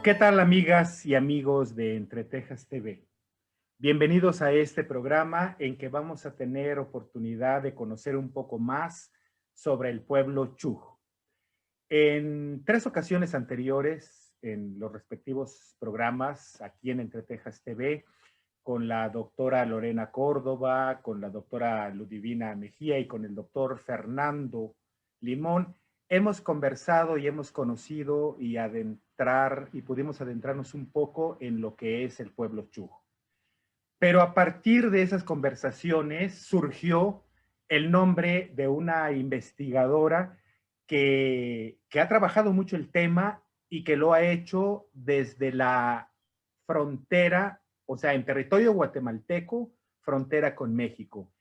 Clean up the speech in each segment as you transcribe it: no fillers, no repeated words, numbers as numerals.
¿Qué tal, amigas y amigos de Entre Tejas TV? Bienvenidos a este programa en que vamos a tener oportunidad de conocer un poco más sobre el pueblo Chuj. En 3 ocasiones anteriores, en los respectivos programas aquí en Entre Tejas TV, con la doctora Lorena Córdoba, con la doctora Ludivina Mejía y con el doctor Fernando Limón, hemos conversado y hemos conocido y pudimos adentrarnos un poco en lo que es el pueblo Chuj. Pero a partir de esas conversaciones surgió el nombre de una investigadora que ha trabajado mucho el tema y que lo ha hecho desde la frontera, o sea, en territorio guatemalteco, frontera con México.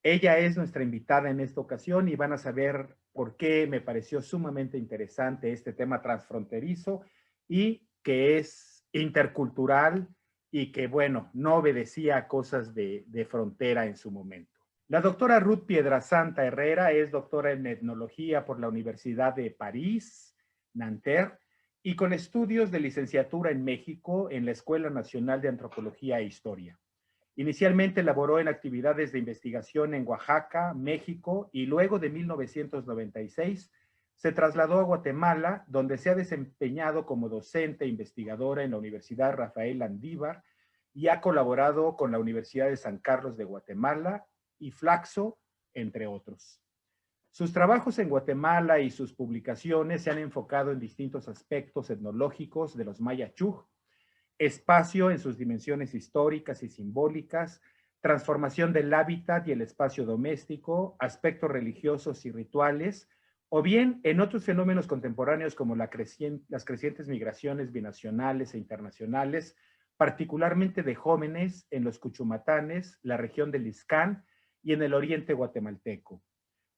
Ella es nuestra invitada en esta ocasión y van a saber por qué me pareció sumamente interesante este tema transfronterizo y que es intercultural y que, bueno, no obedecía a cosas de frontera en su momento. La doctora Ruth Piedrasanta Herrera es doctora en etnología por la Universidad de París, Nanterre, y con estudios de licenciatura en México en la Escuela Nacional de Antropología e Historia. Inicialmente laboró en actividades de investigación en Oaxaca, México, y luego de 1996 se trasladó a Guatemala, donde se ha desempeñado como docente e investigadora en la Universidad Rafael Landívar y ha colaborado con la Universidad de San Carlos de Guatemala y Flaxo, entre otros. Sus trabajos en Guatemala y sus publicaciones se han enfocado en distintos aspectos etnológicos de los Maya Chuj, espacio en sus dimensiones históricas y simbólicas, transformación del hábitat y el espacio doméstico, aspectos religiosos y rituales, o bien en otros fenómenos contemporáneos como las crecientes migraciones binacionales e internacionales, particularmente de jóvenes en los Cuchumatanes, la región del Ixcán y en el oriente guatemalteco.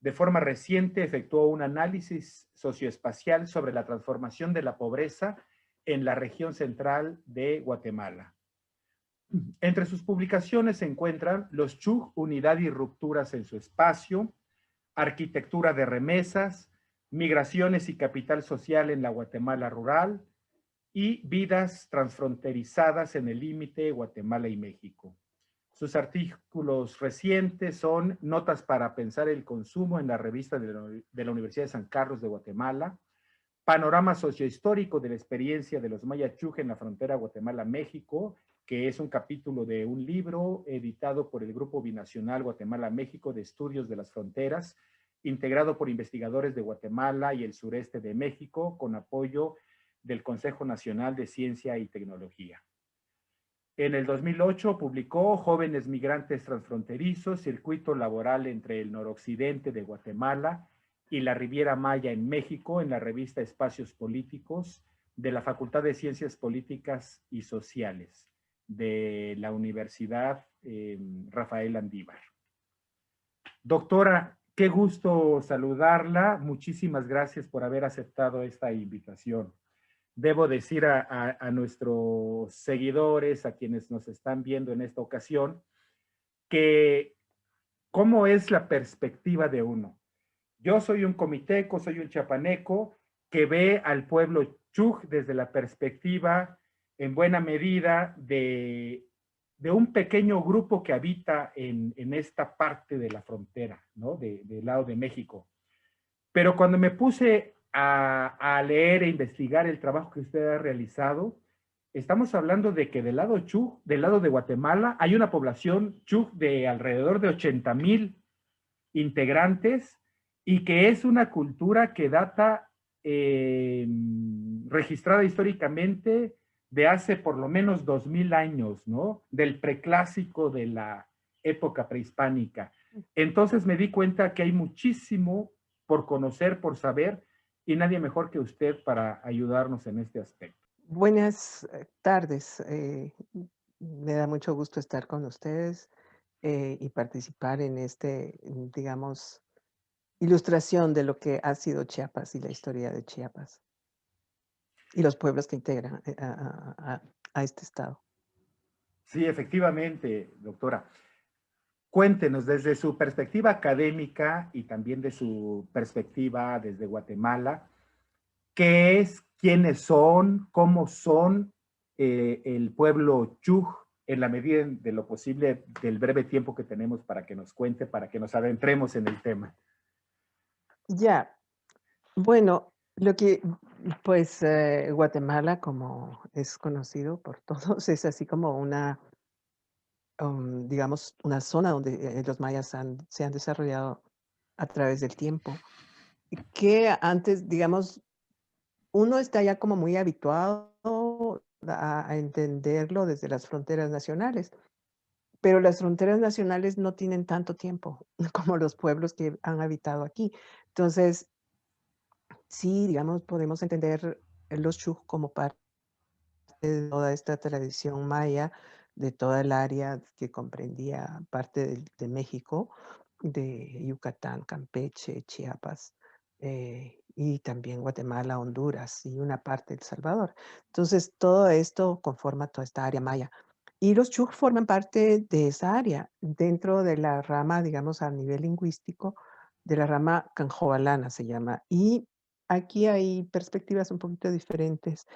De forma reciente efectuó un análisis socioespacial sobre la transformación de la pobreza en la región central de Guatemala. Entre sus publicaciones se encuentran Los Chuj, unidad y rupturas en su espacio, Arquitectura de remesas, Migraciones y capital social en la Guatemala rural y Vidas transfronterizadas en el límite Guatemala y México. Sus artículos recientes son Notas para pensar el consumo en la revista de la Universidad de San Carlos de Guatemala, Panorama sociohistórico de la experiencia de los Maya Chuj en la frontera Guatemala-México, que es un capítulo de un libro editado por el Grupo Binacional Guatemala-México de Estudios de las Fronteras, integrado por investigadores de Guatemala y el sureste de México, con apoyo del Consejo Nacional de Ciencia y Tecnología. En el 2008 publicó Jóvenes Migrantes Transfronterizos, Circuito Laboral entre el Noroccidente de Guatemala y la Riviera Maya en México, en la revista Espacios Políticos de la Facultad de Ciencias Políticas y Sociales de la Universidad Rafael Landívar. Doctora, qué gusto saludarla. Muchísimas gracias por haber aceptado esta invitación. Debo decir a nuestros seguidores, a quienes nos están viendo en esta ocasión, que cómo es la perspectiva de uno. Yo soy un comiteco, soy un chiapaneco que ve al pueblo Chuj desde la perspectiva, en buena medida, de un pequeño grupo que habita en esta parte de la frontera, ¿no? Del lado de México. Pero cuando me puse a leer e investigar el trabajo que usted ha realizado, estamos hablando de que del lado Chuj, del lado de Guatemala, hay una población Chuj de alrededor de 80,000 integrantes y que es una cultura que data registrada históricamente de hace por lo menos 2000 años, ¿no? Del preclásico de la época prehispánica. Entonces me di cuenta que hay muchísimo por conocer, por saber, y nadie mejor que usted para ayudarnos en este aspecto. Buenas tardes. Me da mucho gusto estar con ustedes y participar en digamos, ilustración de lo que ha sido Chiapas y la historia de Chiapas y los pueblos que integran a este estado. Sí, efectivamente, doctora. Cuéntenos desde su perspectiva académica y también de su perspectiva desde Guatemala, ¿qué es quiénes son, cómo son el pueblo Chuj, en la medida de lo posible del breve tiempo que tenemos para que nos cuente, para que nos adentremos en el tema. Ya, bueno, lo que, pues, Guatemala, como es conocido por todos, es así como una, digamos, una zona donde los mayas se han desarrollado a través del tiempo, y que antes, digamos, uno está ya como muy habituado a entenderlo desde las fronteras nacionales, pero las fronteras nacionales no tienen tanto tiempo como los pueblos que han habitado aquí. Entonces, sí, digamos, podemos entender los Chuj como parte de toda esta tradición maya, de toda el área que comprendía parte de México, de Yucatán, Campeche, Chiapas, y también Guatemala, Honduras y una parte de El Salvador. Entonces, todo esto conforma toda esta área maya. Y los Chuj forman parte de esa área, dentro de la rama, digamos, a nivel lingüístico, de la rama canjovalana se llama. Y aquí hay perspectivas un poquito diferentes,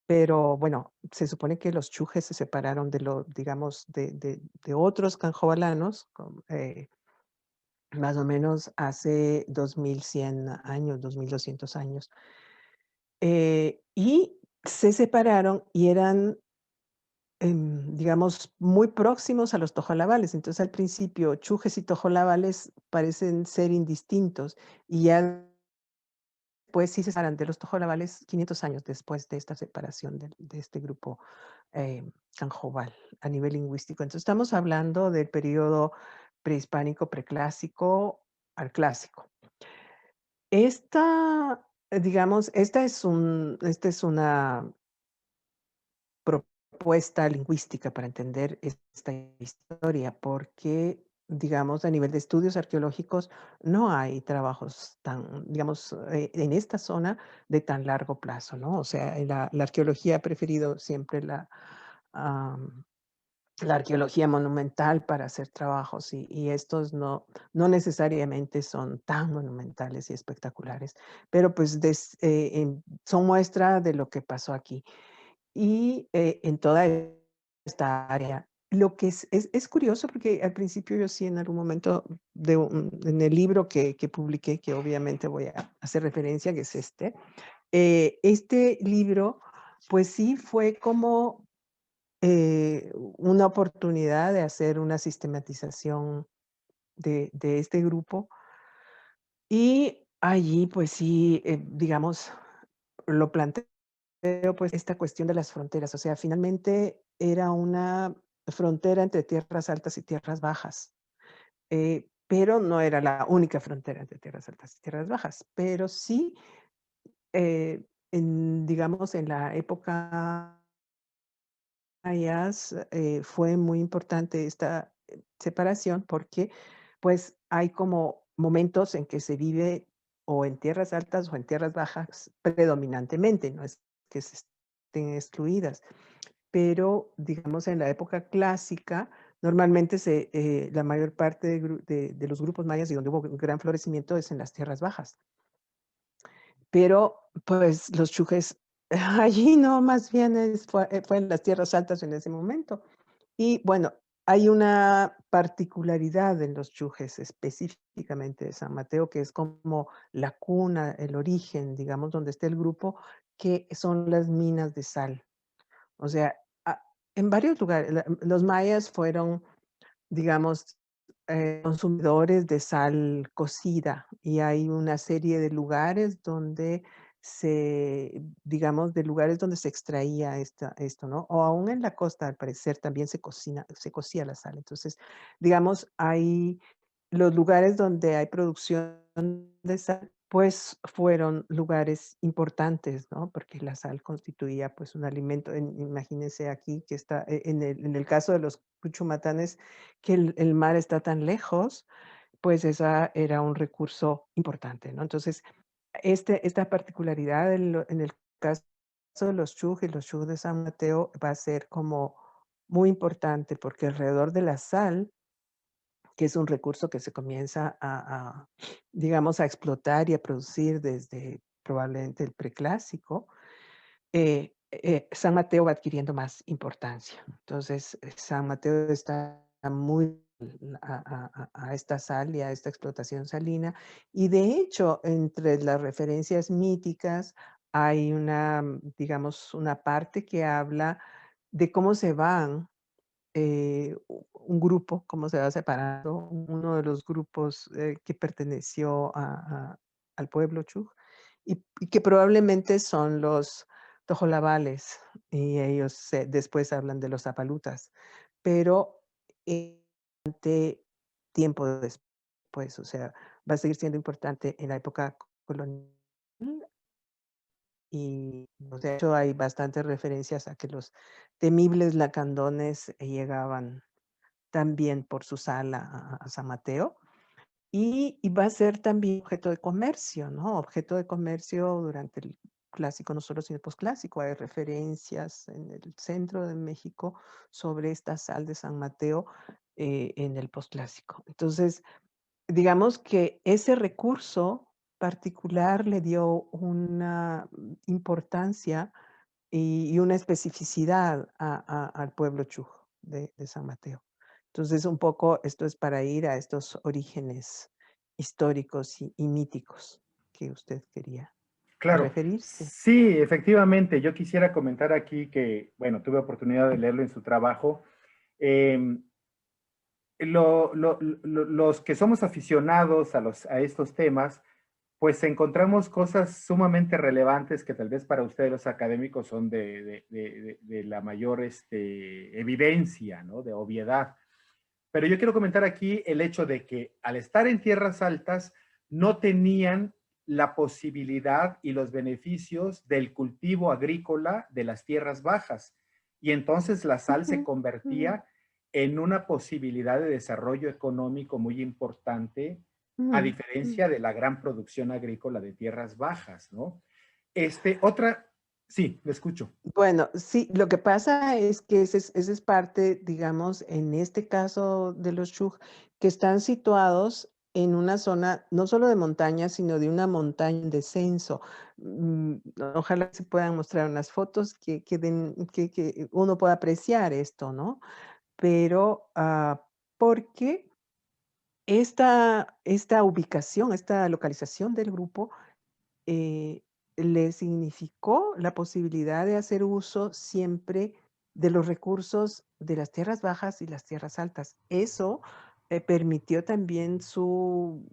pero bueno, se supone que los chujes se separaron de lo, digamos, de otros canjovalanos, más o menos hace 2100 años, 2200 años. Y se separaron y eran, digamos, muy próximos a los tojolabales. Entonces, al principio, chujes y tojolabales parecen ser indistintos y ya pues sí se separan de los tojolabales 500 años después de esta separación de este grupo canjobal a nivel lingüístico. Entonces estamos hablando del periodo prehispánico, preclásico al clásico. Esta, digamos, esta es una propuesta lingüística para entender esta historia, porque, digamos, a nivel de estudios arqueológicos no hay trabajos tan, digamos, en esta zona de tan largo plazo, ¿no? O sea, la arqueología ha preferido siempre am, la arqueología monumental para hacer trabajos y estos no necesariamente son tan monumentales y espectaculares, pero pues son muestra de lo que pasó aquí y en toda esta área. Lo que es curioso porque al principio yo sí en algún momento en el libro que publiqué, que obviamente voy a hacer referencia, que es este libro, pues sí fue como una oportunidad de hacer una sistematización de este grupo y allí pues sí, digamos, lo planteo pues esta cuestión de las fronteras, o sea, finalmente era una frontera entre tierras altas y tierras bajas, pero no era la única frontera entre tierras altas y tierras bajas, pero sí, digamos, en la época mayas fue muy importante esta separación porque pues hay como momentos en que se vive o en tierras altas o en tierras bajas predominantemente, no es que se estén excluidas, pero digamos en la época clásica normalmente la mayor parte de los grupos mayas y donde hubo un gran florecimiento es en las tierras bajas. Pero, pues, los chujes allí no, más bien fue en las tierras altas en ese momento. Y bueno, hay una particularidad en los chujes, específicamente de San Mateo, que es como la cuna, el origen, digamos, donde está el grupo, que son las minas de sal. O sea, en varios lugares, los mayas fueron, digamos, consumidores de sal cocida y hay una serie de lugares donde digamos, de lugares donde se extraía esto, ¿no? O aún en la costa, al parecer, también se cocía la sal. Entonces, digamos, hay los lugares donde hay producción de sal, pues fueron lugares importantes, ¿no? Porque la sal constituía, pues, un alimento. Imagínense aquí que está, en el caso de los cuchumatanes, que el mar está tan lejos, pues esa era un recurso importante, ¿no? Entonces, esta particularidad en el caso de los chuj de San Mateo va a ser como muy importante, porque alrededor de la sal, que es un recurso que se comienza digamos, a explotar y a producir desde probablemente el preclásico, San Mateo va adquiriendo más importancia. Entonces, San Mateo está muy a esta sal y a esta explotación salina. Y de hecho, entre las referencias míticas hay una, digamos, una parte que habla de cómo se van un grupo, cómo se va separando, uno de los grupos que perteneció al pueblo Chuj, y que probablemente son los tojolabales, y ellos después hablan de los zapalutas, pero de tiempo después, o sea, va a seguir siendo importante en la época colonial. Y de hecho hay bastantes referencias a que los temibles lacandones llegaban también por su sala a San Mateo, y va a ser también objeto de comercio, ¿no? Objeto de comercio durante el clásico, no solo sino el posclásico. Hay referencias en el centro de México sobre esta sal de San Mateo en el posclásico. Entonces, digamos que ese recurso particular le dio una importancia y una especificidad al pueblo Chuj de San Mateo. Entonces, un poco esto es para ir a estos orígenes históricos y míticos que usted quería Claro, referirse. sí, efectivamente. Yo quisiera comentar aquí que, bueno, tuve oportunidad de leerlo en su trabajo. Em, los que somos aficionados a estos temas, pues encontramos cosas sumamente relevantes que tal vez para ustedes los académicos son de la mayor evidencia, ¿no? De obviedad. Pero yo quiero comentar aquí el hecho de que al estar en tierras altas no tenían la posibilidad y los beneficios del cultivo agrícola de las tierras bajas. Y entonces la sal se Ujú, ujú, convertía en una posibilidad de desarrollo económico muy importante, a ujú, ujú. diferencia de la gran producción agrícola de tierras bajas, ¿no? Otra, sí, me escucho. Bueno, sí, lo que pasa es que ese es parte, digamos, en este caso de los Chuj, que están situados en una zona no solo de montaña, sino de una montaña en descenso. Mm, Ojalá se puedan mostrar unas fotos que uno pueda apreciar esto, ¿no? Pero, porque esta ubicación, esta localización del grupo eh, le significó la posibilidad de hacer uso siempre de los recursos de las tierras bajas y las tierras altas. Eso permitió también su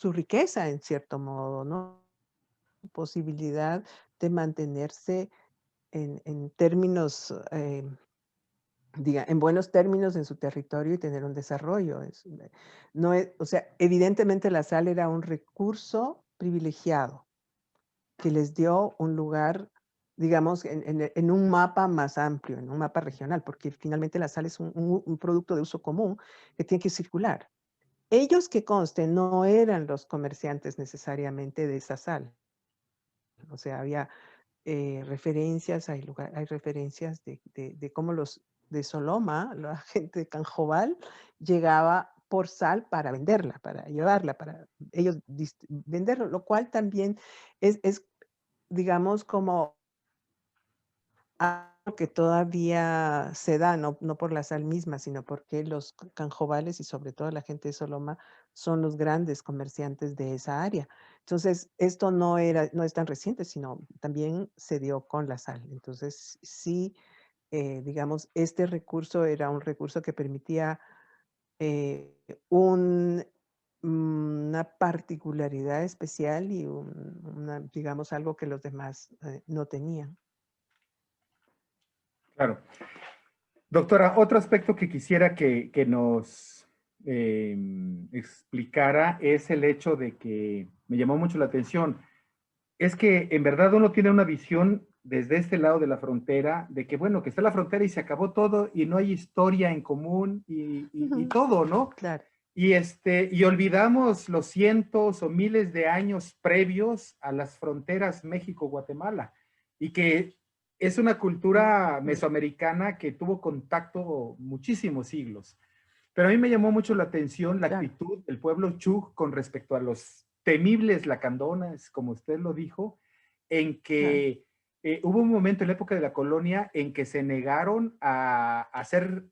riqueza, en cierto modo, ¿no? Posibilidad de mantenerse en términos, en buenos términos en su territorio y tener un desarrollo. No o sea, evidentemente la sal era un recurso privilegiado que les dio un lugar, digamos, en un mapa más amplio, en un mapa regional, porque finalmente la sal es un producto de uso común que tiene que circular. Ellos, que conste, no eran los comerciantes necesariamente de esa sal. O sea, había referencias, hay referencias de cómo los de Soloma, la gente de Canjobal, llegaba por sal para venderla, para llevarla, para ellos venderlo, lo cual también es digamos, como algo que todavía se da, no por la sal misma, sino porque los canjobales y sobre todo la gente de Soloma son los grandes comerciantes de esa área. Entonces, esto no es tan reciente, sino también se dio con la sal. Entonces, sí, digamos, este recurso era un recurso que permitía eh, un una particularidad especial y digamos, algo que los demás no tenían. Claro. Doctora, otro aspecto que quisiera que nos explicara es el hecho de que me llamó mucho la atención. Es que en verdad uno tiene una visión desde este lado de la frontera de que, bueno, que está la frontera y se acabó todo y no hay historia en común y Ujú, todo, ¿no? claro. Y olvidamos los cientos o miles de años previos a las fronteras México-Guatemala y que es una cultura Ujú, mesoamericana que tuvo contacto muchísimos siglos. Pero a mí me llamó mucho la atención la claro. actitud del pueblo Chuj con respecto a los temibles lacandonas, como usted lo dijo, en Claro, que hubo un momento en la época de la colonia en que se negaron a ser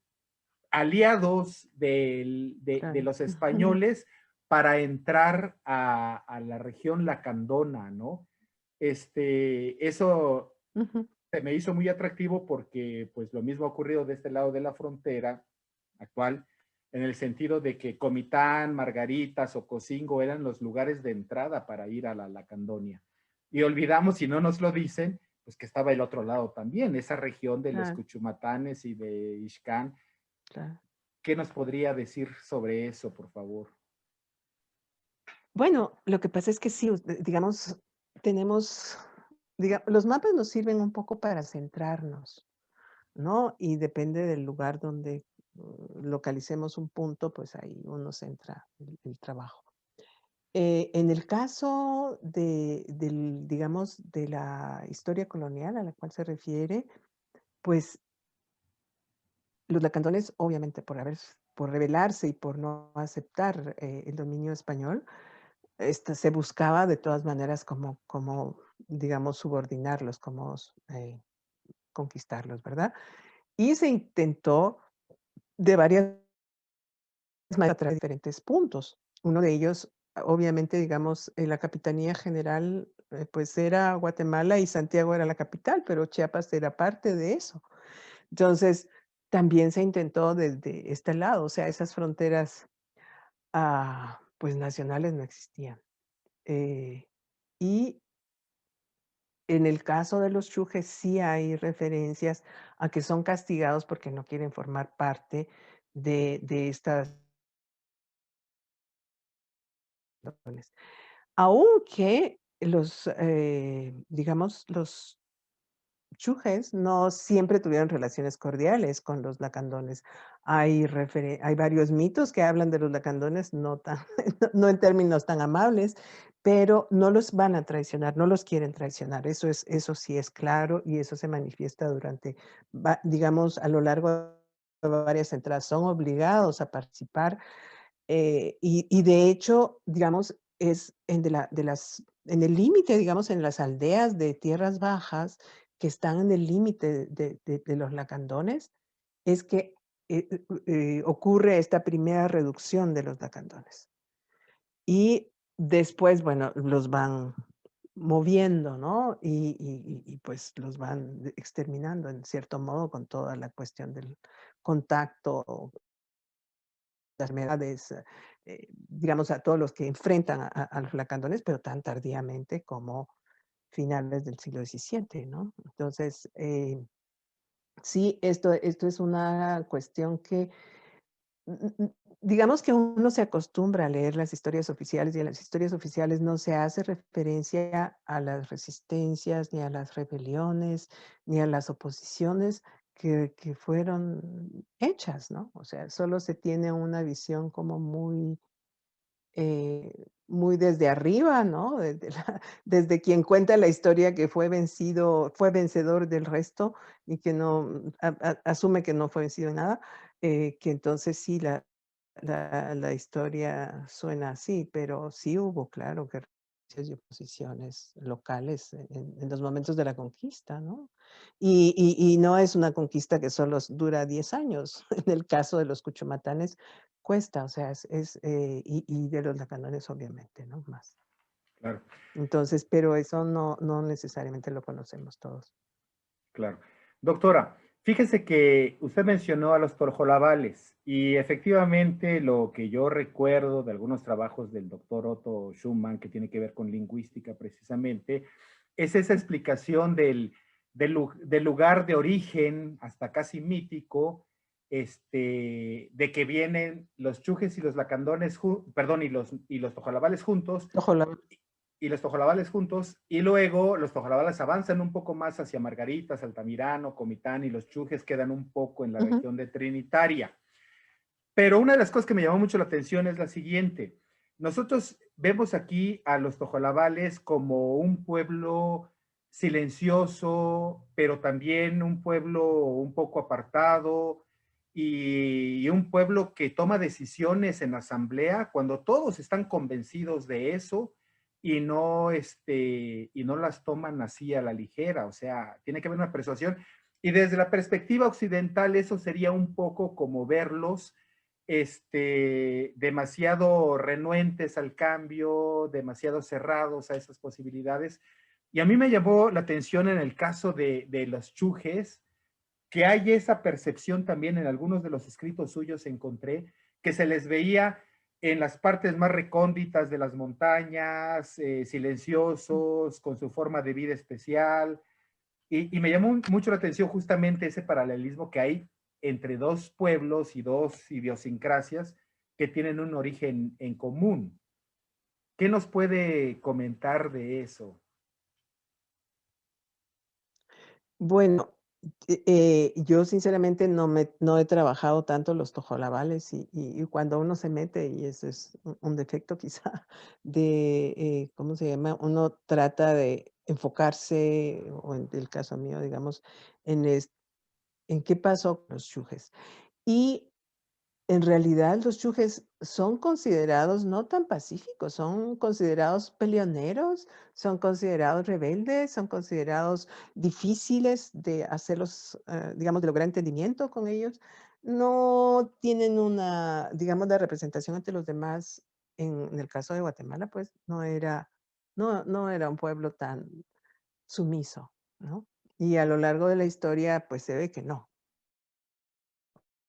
aliados de claro. los españoles para entrar a la región lacandona, ¿no? Eso Ujú, se me hizo muy atractivo porque pues lo mismo ha ocurrido de este lado de la frontera actual, en el sentido de que Comitán, Margaritas o Cocingo eran los lugares de entrada para ir a la Lacandonia. Y olvidamos, si no nos lo dicen, pues que estaba el otro lado también, esa región de los claro, Cuchumatanes y de Ixcán. claro. ¿Qué nos podría decir sobre eso, por favor? Bueno, lo que pasa es que sí, digamos, tenemos, los mapas nos sirven un poco para centrarnos, ¿no? Y depende del lugar donde localicemos un punto, pues ahí uno centra el trabajo. En el caso digamos, de la historia colonial a la cual se refiere, pues los lacandones, obviamente, por rebelarse y por no aceptar el dominio español, se buscaba de todas maneras como, digamos, subordinarlos, como conquistarlos, ¿verdad? Y se intentó de varias maneras a través de diferentes puntos. Uno de ellos, obviamente, digamos, la capitanía general, pues era Guatemala y Santiago era la capital, pero Chiapas era parte de eso. Entonces, también se intentó desde este lado, o sea, esas fronteras, pues nacionales no existían. Eh, y en el caso de los chujes sí hay referencias a que son castigados porque no quieren formar parte de estas naciones. Aunque digamos, los chujes no siempre tuvieron relaciones cordiales con los lacandones. Hay varios mitos que hablan de los lacandones, no tan no en términos tan amables, pero no los van a traicionar, no los quieren traicionar. Eso sí es claro y eso se manifiesta digamos, a lo largo de varias entradas. Son obligados a participar, y de hecho, digamos, es en el límite, digamos, en las aldeas de tierras bajas que están en el límite de los lacandones, es que, ocurre esta primera reducción de los lacandones. Y después, bueno, los van moviendo, ¿no? Pues, los van exterminando en cierto modo con toda la cuestión del contacto, las enfermedades, digamos, a todos los que enfrentan a los lacandones, pero tan tardíamente como finales del siglo XVII, ¿no? Entonces, sí, esto es una cuestión que, digamos que uno se acostumbra a leer las historias oficiales y en las historias oficiales no se hace referencia a las resistencias, ni a las rebeliones, ni a las oposiciones que fueron hechas, ¿no? O sea, solo se tiene una visión como muy desde arriba, ¿no? Desde quien cuenta la historia que fue vencedor del resto y que no asume que no fue vencido en nada, que entonces sí, la historia suena así, pero sí hubo, claro, que resistencias y oposiciones locales en los momentos de la conquista, ¿no? Y no es una conquista que solo dura 10 años. En el caso de los cuchumatanes, cuesta, o sea, y de los lacandоnes, obviamente, ¿no? Más. Claro, Entonces, pero eso no necesariamente lo conocemos todos. claro. Doctora, fíjese que usted mencionó a los torjolabales y efectivamente lo que yo recuerdo de algunos trabajos del doctor Otto Schumann, que tiene que ver con lingüística precisamente, es esa explicación del lugar de origen hasta casi mítico, de que vienen los chujes y los lacandones, perdón, y los tojolabales juntos, Ojalá. y los tojolabales juntos, y luego los tojolabales avanzan un poco más hacia Margaritas, Altamirano, Comitán, y los chujes quedan un poco en la Ujú. región de Trinitaria. Pero una de las cosas que me llamó mucho la atención es la siguiente. Nosotros vemos aquí a los tojolabales como un pueblo silencioso, pero también un pueblo un poco apartado y un pueblo que toma decisiones en asamblea cuando todos están convencidos de eso, y no las toman así a la ligera, o sea, tiene que haber una persuasión. Y desde la perspectiva occidental, eso sería un poco como verlos demasiado renuentes al cambio, demasiado cerrados a esas posibilidades. Y a mí me llamó la atención en el caso de los chujes, que hay esa percepción también en algunos de los escritos suyos encontré, que se les veía en las partes más recónditas de las montañas, silenciosos, con su forma de vida especial. Y me llamó mucho la atención justamente ese paralelismo que hay entre dos pueblos y dos idiosincrasias que tienen un origen en común. ¿Qué nos puede comentar de eso? Bueno, yo sinceramente no he trabajado tanto los tojolabales y cuando uno se mete, y eso es un defecto quizá de, ¿cómo se llama? Uno trata de enfocarse, o en el caso mío, digamos, en en qué pasó con los chujes. Y en realidad, los chujes son considerados no tan pacíficos, son considerados peleoneros, son considerados rebeldes, son considerados difíciles de hacerlos, digamos, de lograr entendimiento con ellos. No tienen una, digamos, la representación ante los demás. En el caso de Guatemala, pues no era un pueblo tan sumiso, ¿no? Y a lo largo de la historia, pues se ve que no.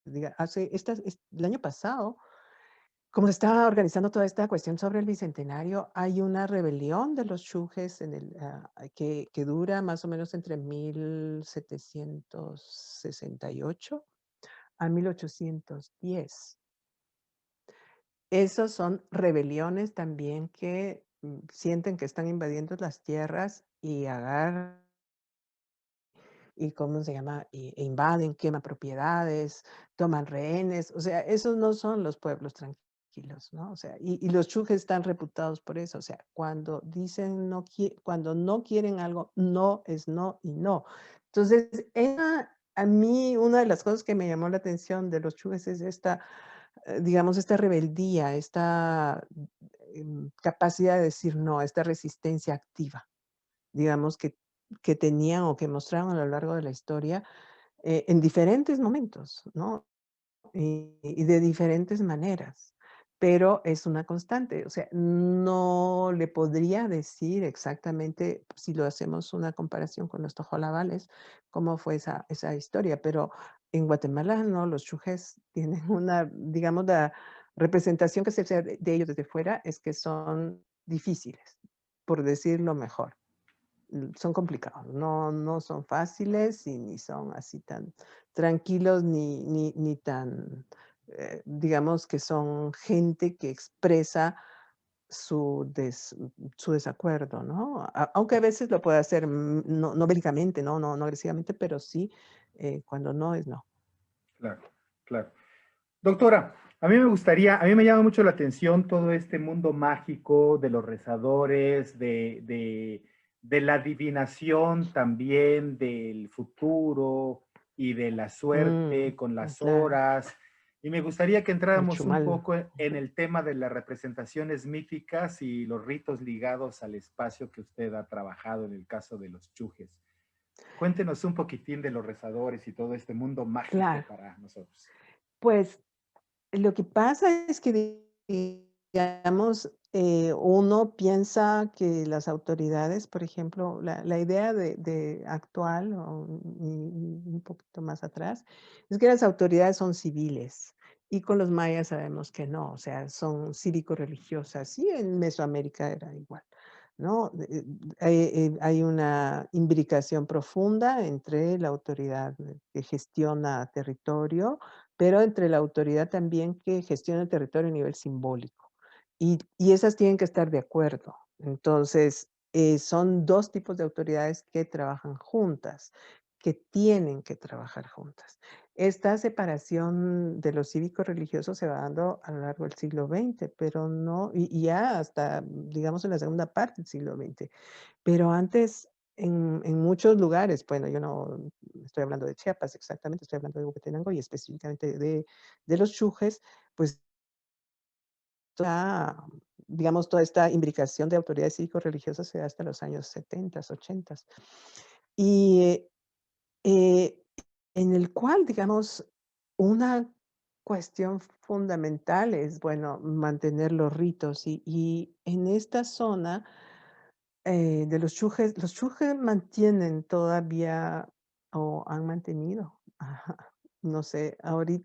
El año pasado, como se estaba organizando toda esta cuestión sobre el bicentenario, hay una rebelión de los chujes que dura más o menos entre 1768 a 1810. Esos son rebeliones también que sienten que están invadiendo las tierras y agarran y ¿cómo se llama? E invaden, queman propiedades, toman rehenes, o sea, esos no son los pueblos tranquilos, ¿no? O sea, y los chujes están reputados por eso, o sea, cuando dicen cuando no quieren algo, no es no y no. Entonces, a mí una de las cosas que me llamó la atención de los chujes es esta, digamos, esta rebeldía, esta, capacidad de decir no, esta resistencia activa, digamos, que tenían o que mostraron a lo largo de la historia, en diferentes momentos, ¿no? Y de diferentes maneras, pero es una constante. O sea, no le podría decir exactamente, si lo hacemos una comparación con los tojolabales, cómo fue esa historia, pero en Guatemala no, los chujes tienen una, digamos, la representación que se hace de ellos desde fuera es que son difíciles, por decirlo mejor. Son complicados, no son fáciles y ni son así tan tranquilos ni tan, digamos que son gente que expresa su desacuerdo, ¿no? Aunque a veces lo puede hacer, no bélicamente, no agresivamente, pero sí, cuando no es no. Claro, claro. Doctora, a mí me llama mucho la atención todo este mundo mágico de los rezadores, de la adivinación también del futuro y de la suerte con las Claro, horas. Y me gustaría que el entráramos un chumal. poco en el tema de las representaciones míticas y los ritos ligados al espacio que usted ha trabajado en el caso de los chujes. Cuéntenos un poquitín de los rezadores y todo este mundo mágico Claro, para nosotros. pues lo que pasa es que, digamos, uno piensa que las autoridades, por ejemplo, la idea de actual, y un poquito más atrás, es que las autoridades son civiles, y con los mayas sabemos que no, o sea, son cívico-religiosas, y en Mesoamérica era igual, ¿no? Hay una imbricación profunda entre la autoridad que gestiona territorio, pero entre la autoridad también que gestiona el territorio a nivel simbólico. Y esas tienen que estar de acuerdo. Entonces, son 2 tipos de autoridades que trabajan juntas, que tienen que trabajar juntas. Esta separación de lo cívico-religioso se va dando a lo largo del siglo XX, pero no y ya hasta, digamos, en la segunda parte del siglo XX. Pero antes, en muchos lugares, bueno, yo no estoy hablando de Chiapas exactamente, estoy hablando de Huehuetenango y específicamente de los chujes, pues digamos, toda esta imbricación de autoridades cívico-religiosas se da hasta los años 70, 80. Y eh, en el cual, digamos, una cuestión fundamental es, bueno, mantener los ritos. Y en esta zona de los chujes mantienen todavía o han mantenido, ajá, no sé, ahorita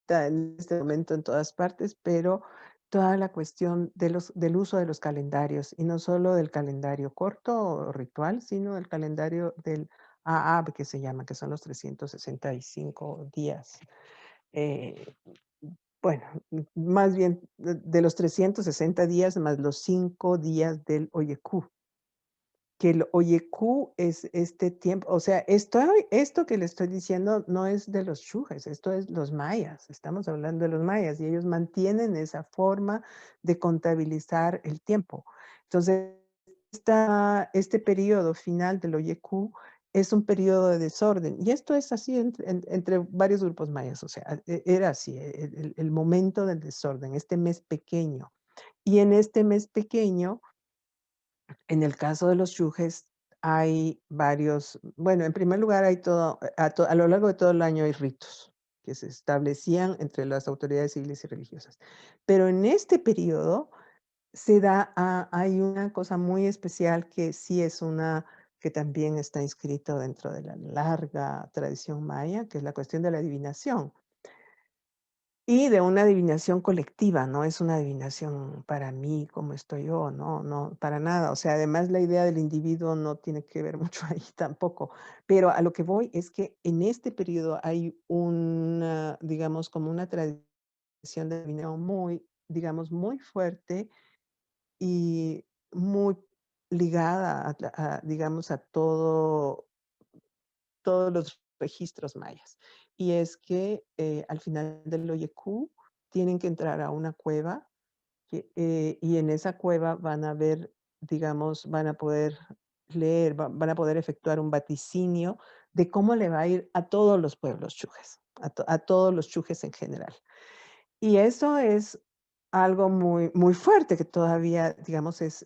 en este momento en todas partes, pero toda la cuestión del uso de los calendarios, y no solo del calendario corto o ritual, sino del calendario del Aab, que se llama, que son los 365 días. Eh, bueno, más bien de los 360 días más los 5 días del Oyekú, que el Oyeku es este tiempo, o sea, esto que le estoy diciendo no es de los chujes, esto es los mayas, estamos hablando de los mayas y ellos mantienen esa forma de contabilizar el tiempo. Entonces, este periodo final del Oyeku es un periodo de desorden y esto es así entre varios grupos mayas, o sea, era así, el momento del desorden, este mes pequeño. Y en este mes pequeño, en el caso de los yujes hay varios, bueno, en primer lugar hay a lo largo de todo el año hay ritos que se establecían entre las autoridades civiles y religiosas. Pero en este periodo hay una cosa muy especial que sí es que también está inscrito dentro de la larga tradición maya, que es la cuestión de la adivinación. Y de una adivinación colectiva, no es una adivinación para mí, como estoy yo, no, no, para nada. O sea, además la idea del individuo no tiene que ver mucho ahí tampoco. Pero a lo que voy es que en este periodo hay una, digamos, como una tradición de adivinación muy, digamos, muy fuerte y muy ligada digamos, a todos los registros mayas. Y es que al final del Oyeku tienen que entrar a una cueva y en esa cueva van a ver, digamos, van a poder leer, van a poder efectuar un vaticinio de cómo le va a ir a todos los pueblos chujes, a todos los chujes en general. Y eso es algo muy, muy fuerte que todavía, digamos, es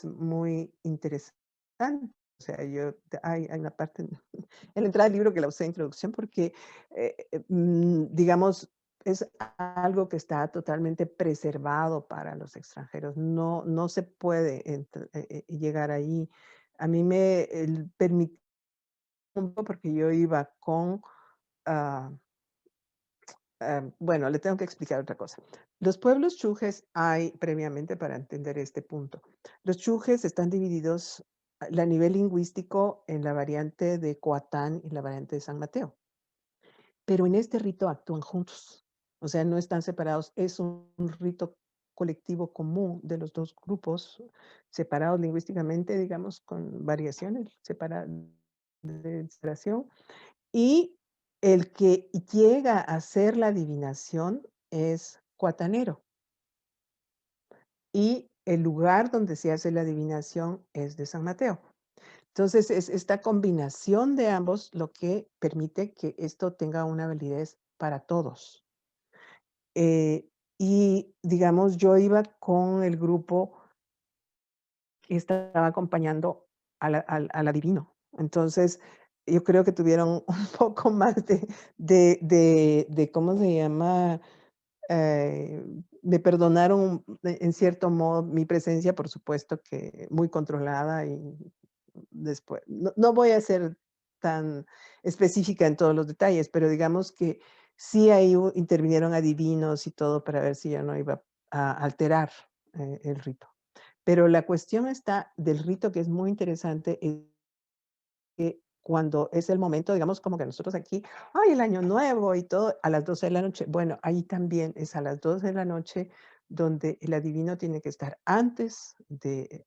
muy interesante. O sea, hay una parte en la entrada del libro que la usé de introducción porque, digamos, es algo que está totalmente preservado para los extranjeros. No, no se puede llegar ahí. A mí me permitió un poco porque yo iba con, ah, bueno, le tengo que explicar otra cosa. Los pueblos chujes hay previamente para entender este punto. Los chujes están divididos a nivel lingüístico en la variante de Coatán y la variante de San Mateo. Pero en este rito actúan juntos, o sea, no están separados. Es un rito colectivo común de los dos grupos, separados lingüísticamente, digamos, con variaciones de separación. Y el que llega a hacer la adivinación es cuatanero. Y el lugar donde se hace la adivinación es de San Mateo. Entonces, es esta combinación de ambos lo que permite que esto tenga una validez para todos. Y digamos, yo iba con el grupo que estaba acompañando al adivino. Entonces, yo creo que tuvieron un poco más de ¿cómo se llama? Eh, Me perdonaron en cierto modo mi presencia, por supuesto que muy controlada y después, no voy a ser tan específica en todos los detalles, pero digamos que sí ahí intervinieron adivinos y todo para ver si ya no iba a alterar el rito. Pero la cuestión está del rito que es muy interesante, es que cuando es el momento, digamos, como que nosotros aquí, ay, el año nuevo y todo, a las 12 de la noche. Bueno, ahí también es a las 12 de la noche donde el adivino tiene que estar antes de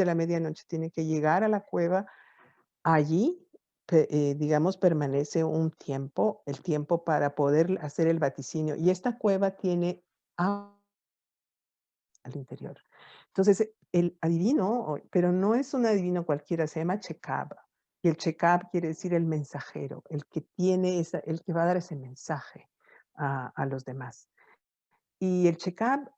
la medianoche, tiene que llegar a la cueva. Allí, digamos, permanece un tiempo, el tiempo para poder hacer el vaticinio. Y esta cueva tiene agua al interior. Entonces, el adivino, pero no es un adivino cualquiera, se llama Chekab. Y el Chekab quiere decir el mensajero, el que el que va a dar ese mensaje a los demás. Y el Chekab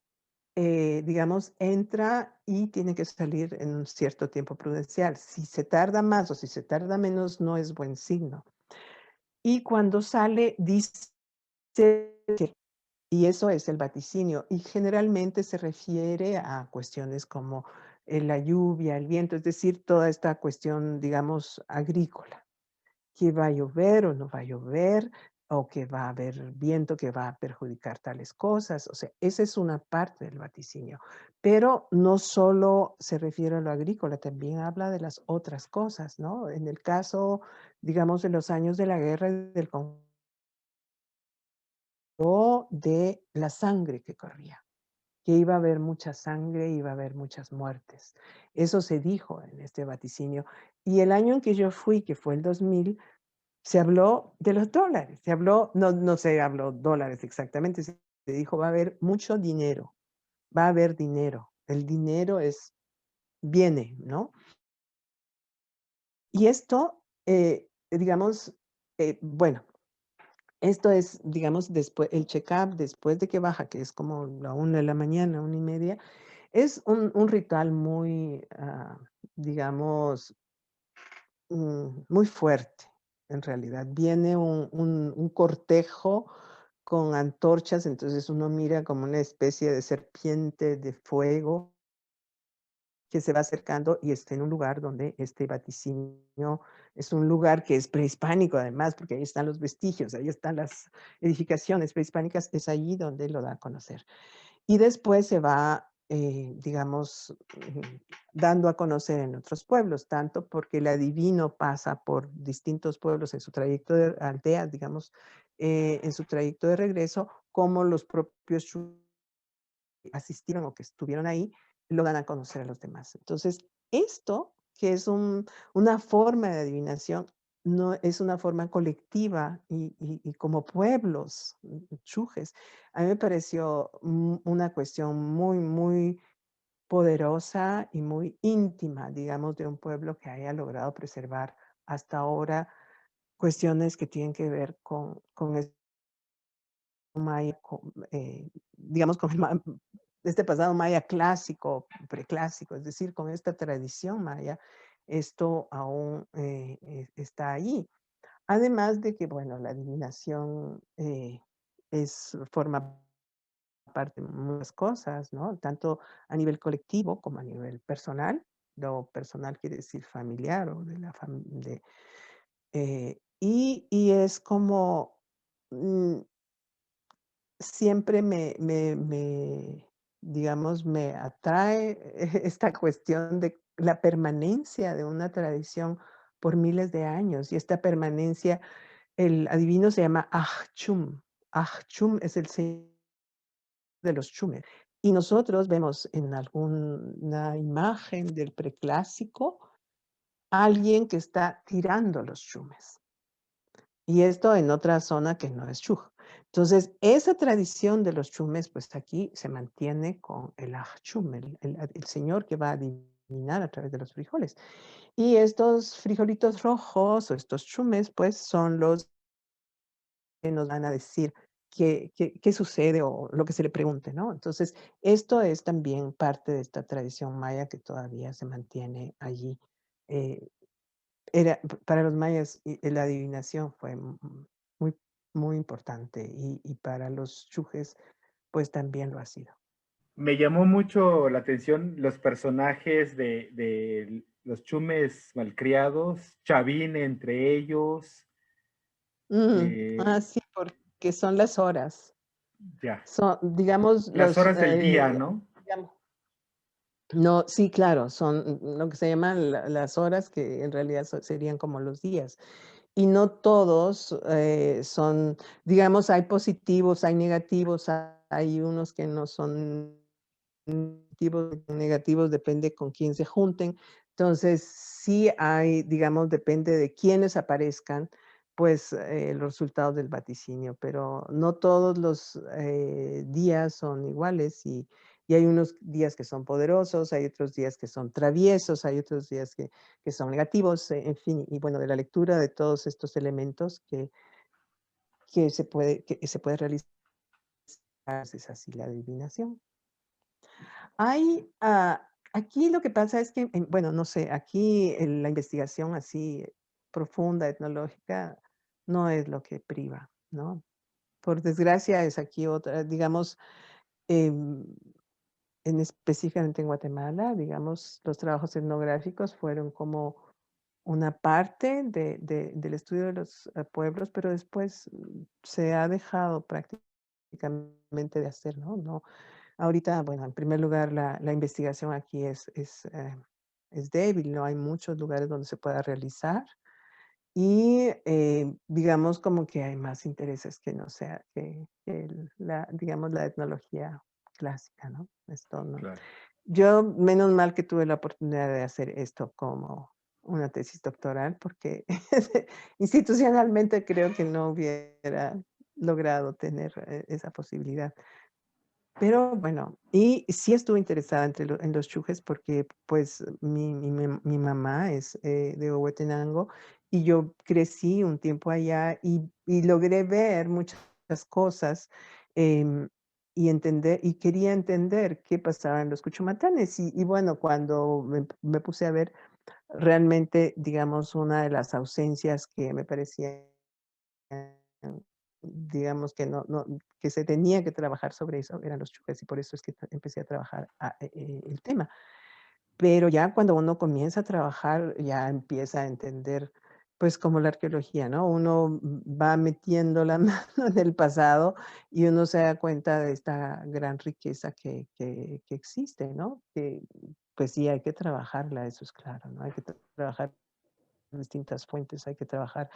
digamos, entra y tiene que salir en un cierto tiempo prudencial. Si se tarda más o si se tarda menos, no es buen signo. Y cuando sale, dice que, y eso es el vaticinio, y generalmente se refiere a cuestiones como la lluvia, el viento, es decir, toda esta cuestión, digamos, agrícola, que va a llover o no va a llover, o que va a haber viento que va a perjudicar tales cosas. O sea, esa es una parte del vaticinio. Pero no solo se refiere a lo agrícola, también habla de las otras cosas, ¿no? En el caso, digamos, de los años de la guerra y del conflicto, de la sangre que corría, que iba a haber mucha sangre, iba a haber muchas muertes. Eso se dijo en este vaticinio. Y el año en que yo fui, que fue el 2000, se habló de los dólares, se habló, no se habló dólares exactamente, se dijo va a haber mucho dinero, va a haber dinero, el dinero viene, ¿no? Y esto, digamos, bueno, esto es, digamos, después, el check-up después de que baja, que es como la 1 de la mañana, 1:30, es un ritual muy, digamos, muy fuerte, en realidad. Viene un cortejo con antorchas, entonces uno mira como una especie de serpiente de fuego que se va acercando y está en un lugar donde este vaticinio es un lugar que es prehispánico además, porque ahí están los vestigios, ahí están las edificaciones prehispánicas, es allí donde lo da a conocer. Y después se va, digamos, dando a conocer en otros pueblos, tanto porque el adivino pasa por distintos pueblos en su trayecto de aldeas, digamos, en su trayecto de regreso, como los propios asistieron o que estuvieron ahí, lo dan a conocer a los demás. Entonces, esto, que es una forma de adivinación, no es una forma colectiva y como pueblos, chujes, a mí me pareció una cuestión muy, muy poderosa y muy íntima, digamos, de un pueblo que haya logrado preservar hasta ahora cuestiones que tienen que ver con maya, digamos, con este pasado maya clásico, preclásico, es decir, con esta tradición maya, esto aún está ahí. Además de que, bueno, la adivinación forma parte de muchas cosas, ¿no? Tanto a nivel colectivo como a nivel personal. Lo personal quiere decir familiar o de la familia. Y es como, mm, siempre digamos, me atrae esta cuestión de la permanencia de una tradición por miles de años. Y esta permanencia, el adivino se llama Achum. Achum es el señor de los chumes. Y nosotros vemos en alguna imagen del preclásico a alguien que está tirando los chumes. Y esto en otra zona que no es Chuj. Entonces, esa tradición de los chumes, pues aquí se mantiene con el Achum, el señor que va a adivinar a través de los frijoles. Y estos frijolitos rojos o estos chumes, pues son los que nos van a decir qué sucede o lo que se le pregunte, ¿no? Entonces, esto es también parte de esta tradición maya que todavía se mantiene allí. Eh, para los mayas la adivinación fue muy, muy importante y para los chujes, pues también lo ha sido. Me llamó mucho la atención los personajes de los chumes malcriados, Chavín entre ellos. eh, Sí, porque son las horas. ya, Son, digamos, las horas del día, ¿no? digamos, no, sí, claro, son lo que se llaman las horas, que en realidad serían como los días. Y no todos son, digamos, hay positivos, hay negativos, hay unos que no son negativos, depende con quién se junten. Entonces, sí hay, digamos, depende de quiénes aparezcan, pues los resultados del vaticinio, pero no todos los días son iguales y hay unos días que son poderosos, hay otros días que son traviesos, hay otros días que son negativos, en fin, y bueno, de la lectura de todos estos elementos que se puede realizar, es así la adivinación. Hay, aquí lo que pasa es que, bueno, no sé, aquí la investigación así profunda, etnológica, no es lo que priva, ¿no? Por desgracia es aquí otra, digamos, em, específicamente en Guatemala, digamos, los trabajos etnográficos fueron como una parte del estudio de los pueblos, pero después se ha dejado prácticamente de hacer, ¿no? No, ahorita, bueno, en primer lugar, la investigación aquí es débil, no hay muchos lugares donde se pueda realizar y digamos como que hay más intereses que no sea que digamos, la etnología clásica, ¿no? Esto no. Claro. Yo, menos mal que tuve la oportunidad de hacer esto como una tesis doctoral, porque institucionalmente creo que no hubiera logrado tener esa posibilidad. Pero bueno, y sí estuve interesada en los chujes porque, pues, mi mamá es, de Huehuetenango y yo crecí un tiempo allá y logré ver muchas cosas, em, y entender y quería entender qué pasaba en los Cuchumatanes. Y bueno, cuando me puse a ver, realmente, digamos, una de las ausencias que me parecía digamos que que se tenía que trabajar sobre eso, eran los chujes, y por eso es que empecé a trabajar el tema. Pero ya cuando uno comienza a trabajar, ya empieza a entender, pues, como la arqueología, ¿no? Uno va metiendo la mano en el pasado y uno se da cuenta de esta gran riqueza que existe, ¿no? Que, pues sí, hay que trabajarla, eso es claro, ¿no? Hay que trabajar distintas fuentes, hay que trabajar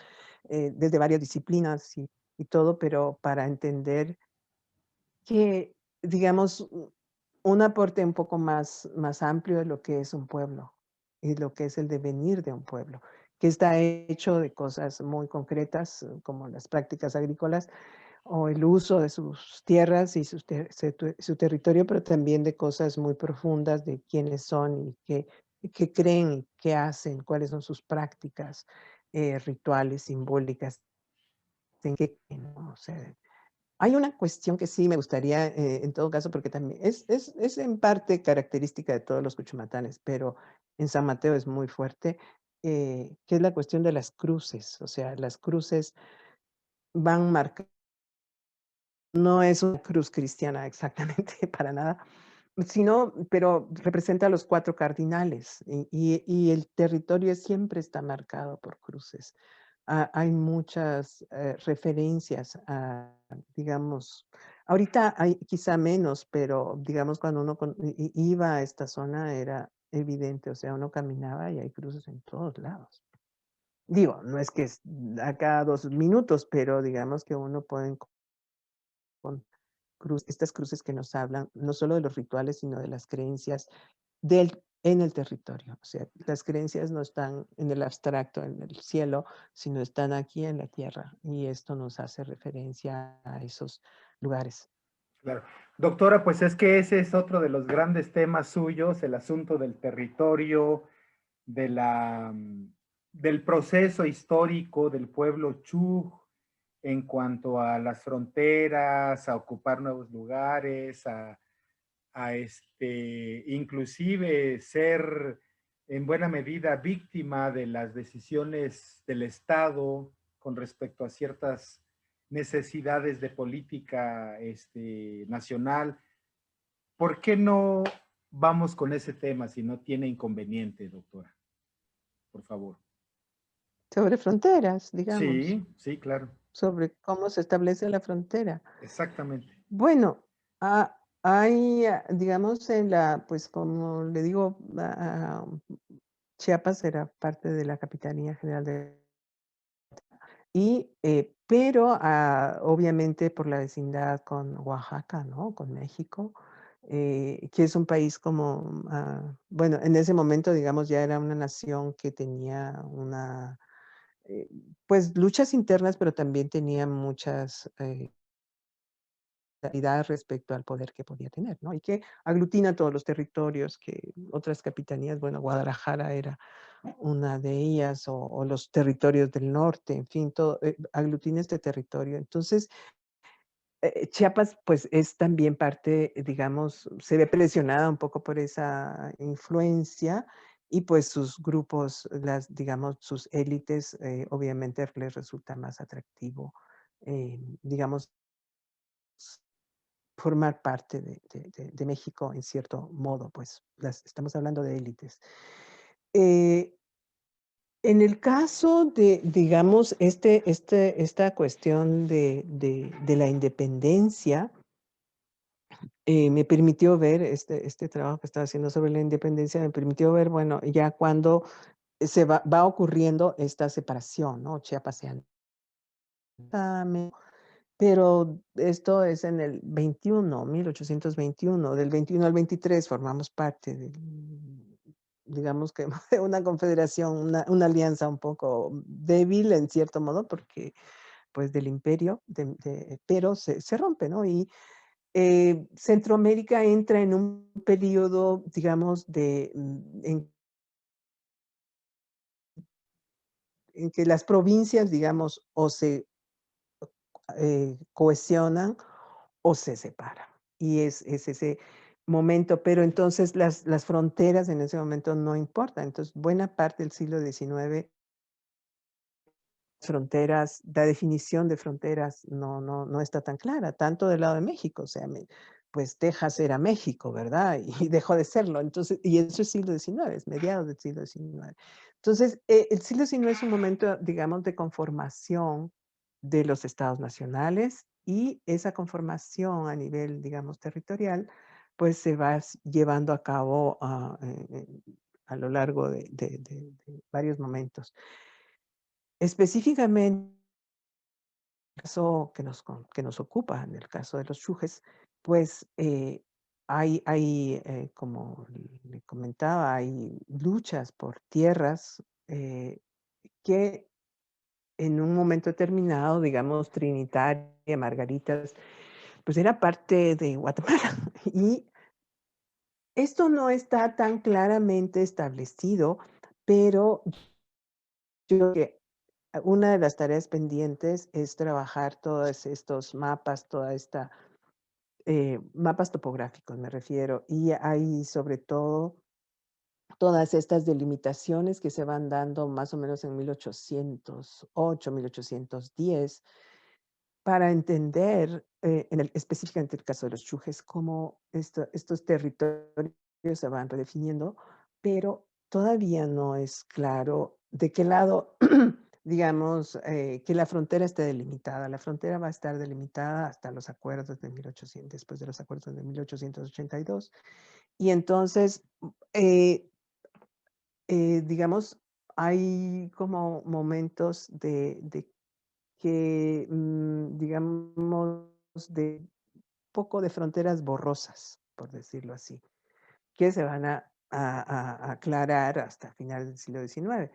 desde varias disciplinas y todo, pero para entender que, digamos, un aporte un poco más amplio de lo que es un pueblo y lo que es el devenir de un pueblo, que está hecho de cosas muy concretas, como las prácticas agrícolas o el uso de sus tierras y su territorio, pero también de cosas muy profundas de quiénes son y qué creen y qué hacen, cuáles son sus prácticas rituales, simbólicas, en qué, ¿no? O sea, hay una cuestión que sí me gustaría, en todo caso, porque también es en parte característica de todos los cuchumatanes, pero en San Mateo es muy fuerte, que es la cuestión de las cruces. O sea, las cruces van marcadas, no es una cruz cristiana exactamente, para nada, sino, pero representa a los 4 cardinales, y el territorio siempre está marcado por cruces. Hay muchas, referencias a, digamos, ahorita hay quizá menos, pero digamos cuando uno iba a esta zona era evidente, o sea, uno caminaba y hay cruces en todos lados. Digo, no es que es a cada 2 minutos, pero digamos que uno puede con estas cruces que nos hablan no solo de los rituales, sino de las creencias en el territorio. O sea, las creencias no están en el abstracto, en el cielo, sino están aquí en la tierra. Y esto nos hace referencia a esos lugares. Claro. Doctora, pues es que ese es otro de los grandes temas suyos, el asunto del territorio, de del proceso histórico del pueblo Chuj en cuanto a las fronteras, a ocupar nuevos lugares, inclusive ser en buena medida víctima de las decisiones del Estado con respecto a ciertas necesidades de política nacional. ¿Por qué no vamos con ese tema si no tiene inconveniente, doctora? Por favor. Sobre fronteras, digamos, Sí, sí, claro, sobre cómo se establece la frontera. exactamente. Bueno, hay, digamos, pues como le digo, Chiapas era parte de la Capitanía General de pero, obviamente, por la vecindad con Oaxaca, ¿no? Con México, que es un país como, bueno, en ese momento, digamos, ya era una nación que tenía eh, pues, luchas internas, pero también tenía muchas, claridad respecto al poder que podía tener, ¿no? Y que aglutina todos los territorios que otras capitanías, bueno, Guadalajara era una de ellas, o los territorios del norte, en fin, todo, aglutina este territorio. Entonces, Chiapas, pues, es también parte, digamos, se ve presionada un poco por esa influencia y, pues, sus grupos, las digamos, sus élites, obviamente les resulta más atractivo, digamos, formar parte de México en cierto modo, pues, las estamos hablando de élites. Eh, en el caso de, digamos, esta cuestión de la independencia, me permitió ver este trabajo que estaba haciendo sobre la independencia, me permitió ver, bueno, ya cuando se va ocurriendo esta separación, ¿no? Chiapas se antame, pero esto es en el 21, 1821, del 21 al 23 formamos parte del, digamos que de una confederación, una alianza un poco débil en cierto modo, porque, pues, del imperio, pero se rompe, ¿no? Y Centroamérica entra en un periodo, digamos, en que las provincias, digamos, o se cohesionan o se separan. Y es ese momento, pero entonces las fronteras en ese momento no importan. Entonces, buena parte del siglo XIX fronteras, la definición de fronteras no está tan clara, tanto del lado de México, o sea, pues Texas era México, ¿verdad? Y dejó de serlo, entonces, y eso es siglo XIX, es mediados del siglo XIX. Entonces, el siglo XIX es un momento, digamos, de conformación de los estados nacionales y esa conformación a nivel, digamos, territorial, pues se va llevando a cabo a lo largo de varios momentos. Específicamente, el caso que nos ocupa, en el caso de los Chujes, pues como le comentaba, hay luchas por tierras que en un momento determinado, digamos, Trinitaria, Margaritas, pues era parte de Guatemala. Y esto no está tan claramente establecido, pero yo creo que una de las tareas pendientes es trabajar todos estos mapas, mapas topográficos me refiero, y hay sobre todo todas estas delimitaciones que se van dando más o menos en 1808, 1810, para entender, específicamente el caso de los Chujes, cómo estos territorios se van redefiniendo, pero todavía no es claro de qué lado, digamos, que la frontera esté delimitada. La frontera va a estar delimitada hasta los acuerdos de 1800, después de los acuerdos de 1882. Y entonces, eh, digamos, hay como momentos de que, digamos, de poco de fronteras borrosas, por decirlo así, que se van a aclarar hasta finales del siglo XIX.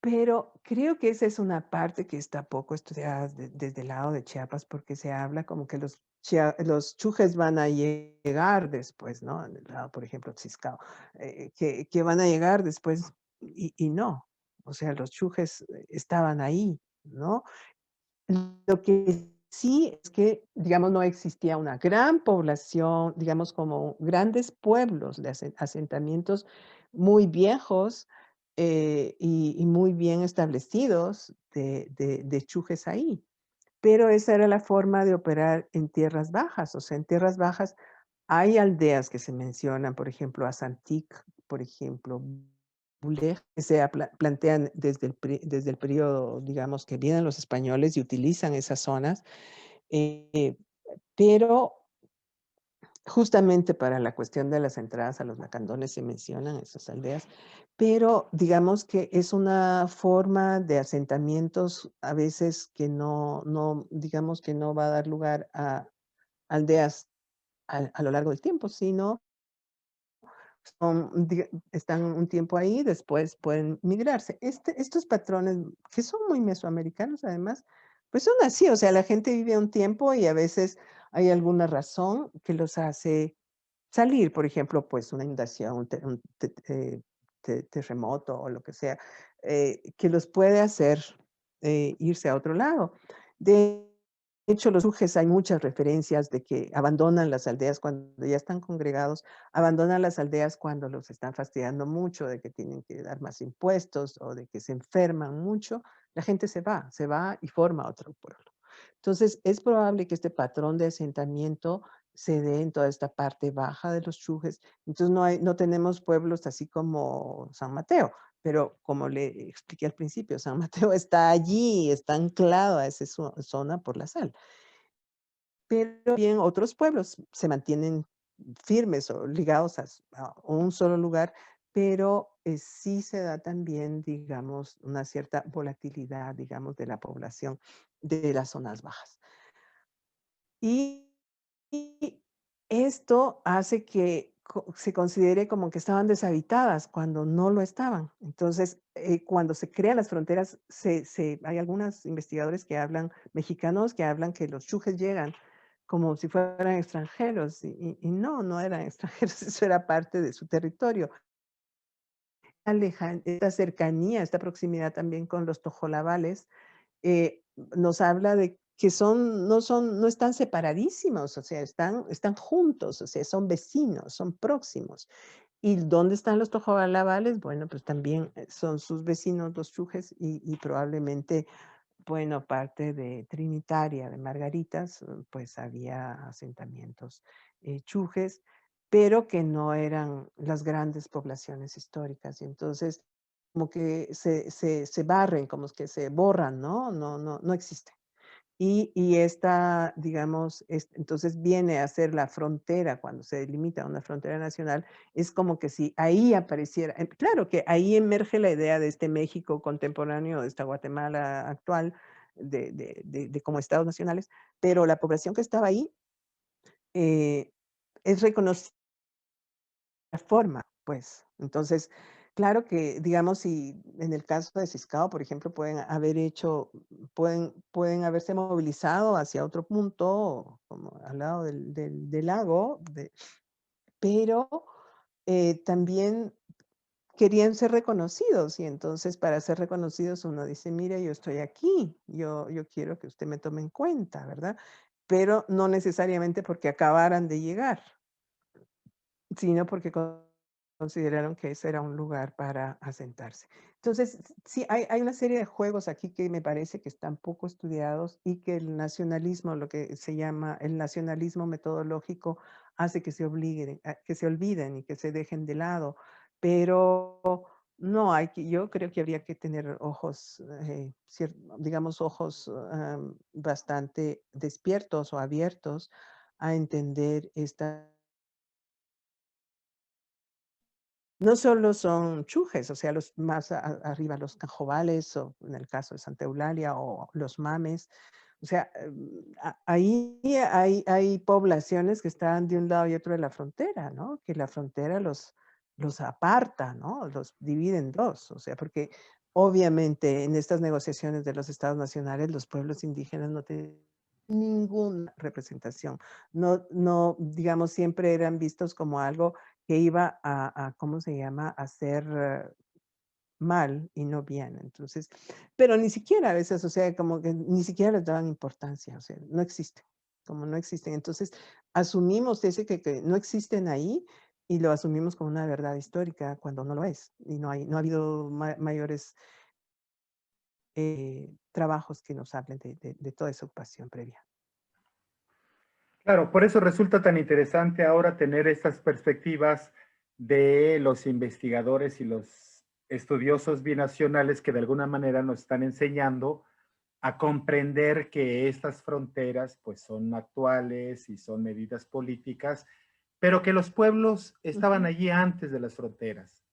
Pero creo que esa es una parte que está poco estudiada desde el lado de Chiapas, porque se habla como que los Chujes van a llegar después, ¿no? En el lado, por ejemplo, Tziscao, que van a llegar después y no. O sea, los Chujes estaban ahí, ¿no? Lo que sí es que, digamos, no existía una gran población, digamos, como grandes pueblos de asentamientos muy viejos y muy bien establecidos de chujes ahí. Pero esa era la forma de operar en tierras bajas. O sea, en tierras bajas hay aldeas que se mencionan, por ejemplo, Azantic, por ejemplo, Buleg, que plantean desde el periodo, digamos, que vienen los españoles y utilizan esas zonas, eh, pero justamente para la cuestión de las entradas a los lacandones se mencionan esas aldeas, pero digamos que es una forma de asentamientos a veces que digamos que no va a dar lugar a aldeas a lo largo del tiempo, sino están un tiempo ahí, después pueden migrarse. Estos patrones, que son muy mesoamericanos además, pues son así, o sea, la gente vive un tiempo y a veces hay alguna razón que los hace salir, por ejemplo, pues una inundación, terremoto o lo que sea, que los puede hacer irse a otro lado. De hecho, los Chujes hay muchas referencias de que abandonan las aldeas cuando ya están congregados, abandonan las aldeas cuando los están fastidiando mucho, de que tienen que dar más impuestos o de que se enferman mucho. La gente se va y forma otro pueblo. Entonces, es probable que este patrón de asentamiento se dé en toda esta parte baja de los Chujes. Entonces, no tenemos pueblos así como San Mateo, pero como le expliqué al principio, San Mateo está allí, está anclado a esa zona por la sal. Pero bien otros pueblos se mantienen firmes o ligados a un solo lugar, pero sí se da también, digamos, una cierta volatilidad, digamos, de la población de las zonas bajas. Y y esto hace que se considere como que estaban deshabitadas cuando no lo estaban. Entonces, cuando se crean las fronteras, hay algunos investigadores que hablan, mexicanos, que hablan que los chujes llegan como si fueran extranjeros y no, no eran extranjeros, eso era parte de su territorio. Esta cercanía, esta proximidad también con los tojolabales nos habla de que no están separadísimos, o sea, están juntos, o sea, son vecinos, son próximos. ¿Y dónde están los tojolabales? Bueno, pues también son sus vecinos los chujes y probablemente, bueno, parte de Trinitaria, de Margaritas, pues había asentamientos chujes, pero que no eran las grandes poblaciones históricas. Y entonces, como que se barren, como que se borran, ¿no? No existen. Y esta, digamos, entonces viene a ser la frontera, cuando se delimita una frontera nacional, es como que si ahí apareciera, claro que ahí emerge la idea de este México contemporáneo, de esta Guatemala actual, de como estados nacionales, pero la población que estaba ahí eh, es reconocida forma, pues. Entonces, claro que, digamos, si en el caso de Siscao, por ejemplo, pueden haberse movilizado hacia otro punto, como al lado del lago, pero también querían ser reconocidos y entonces para ser reconocidos uno dice, mire, yo estoy aquí, yo quiero que usted me tome en cuenta, ¿verdad? Pero no necesariamente porque acabaran de llegar, sino porque consideraron que ese era un lugar para asentarse. Entonces, sí, hay una serie de juegos aquí que me parece que están poco estudiados y que el nacionalismo, lo que se llama el nacionalismo metodológico, hace que se obliguen, que se olviden y que se dejen de lado. Pero no yo creo que habría que tener ojos, digamos, ojos bastante despiertos o abiertos a entender esta. No solo son chujes, o sea, los más arriba, los cajovales, o en el caso de Santa Eulalia, o los mames. O sea, ahí hay poblaciones que están de un lado y otro de la frontera, ¿no? Que la frontera los aparta, ¿no? Los divide en dos. O sea, porque obviamente en estas negociaciones de los estados nacionales, los pueblos indígenas no tienen ninguna representación. No, digamos, siempre eran vistos como algo que iba ¿cómo se llama?, a hacer mal y no bien. Entonces, pero ni siquiera a veces, o sea, como que ni siquiera les daban importancia, o sea, no existen, como no existen. Entonces, asumimos que no existen ahí y lo asumimos como una verdad histórica cuando no lo es. Y no ha habido mayores trabajos que nos hablen de toda esa ocupación previa. Claro, por eso resulta tan interesante ahora tener estas perspectivas de los investigadores y los estudiosos binacionales que de alguna manera nos están enseñando a comprender que estas fronteras pues son actuales y son medidas políticas, pero que los pueblos estaban Ujú. allí antes de las fronteras.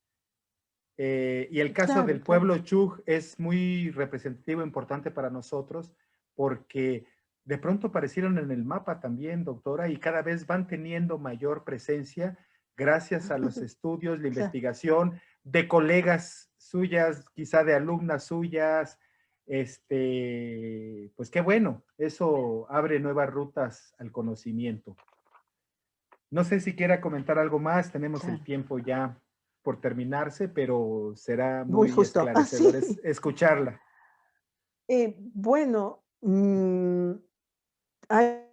Y el caso Claro, del claro. pueblo Chug es muy representativo, e importante para nosotros, porque de pronto aparecieron en el mapa también, doctora, y cada vez van teniendo mayor presencia gracias a los estudios, la Claro. investigación de colegas suyas, quizá de alumnas suyas. Pues qué bueno, eso abre nuevas rutas al conocimiento. No sé si quiera comentar algo más, tenemos el Claro. tiempo ya por terminarse, pero será Muy muy justo. esclarecedor Sí. escucharla. Bueno, Hay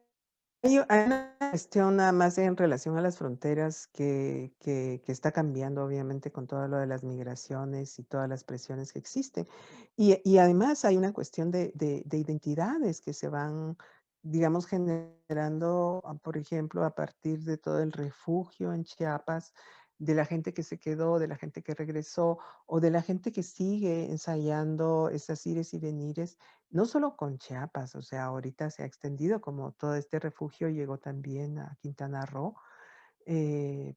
hay una cuestión nada más en relación a las fronteras que está cambiando, obviamente, con todo lo de las migraciones y todas las presiones que existen. Y además hay una cuestión de identidades que se van, digamos, generando, por ejemplo, a partir de todo el refugio en Chiapas, de la gente que se quedó, de la gente que regresó, o de la gente que sigue ensayando esas ires y venires. No solo con Chiapas, o sea, ahorita se ha extendido, como todo este refugio llegó también a Quintana Roo,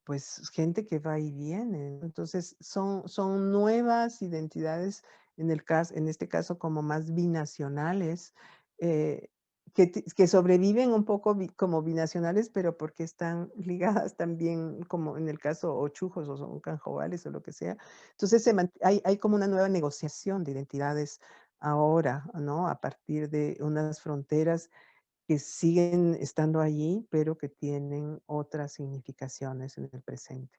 pues gente que va y viene, ¿no? Entonces son nuevas identidades, en este caso como más binacionales, eh, que sobreviven un poco como binacionales, pero porque están ligadas también, como en el caso o chujos o son canjobales o lo que sea. Entonces hay como una nueva negociación de identidades ahora, ¿no? A partir de unas fronteras que siguen estando allí, pero que tienen otras significaciones en el presente.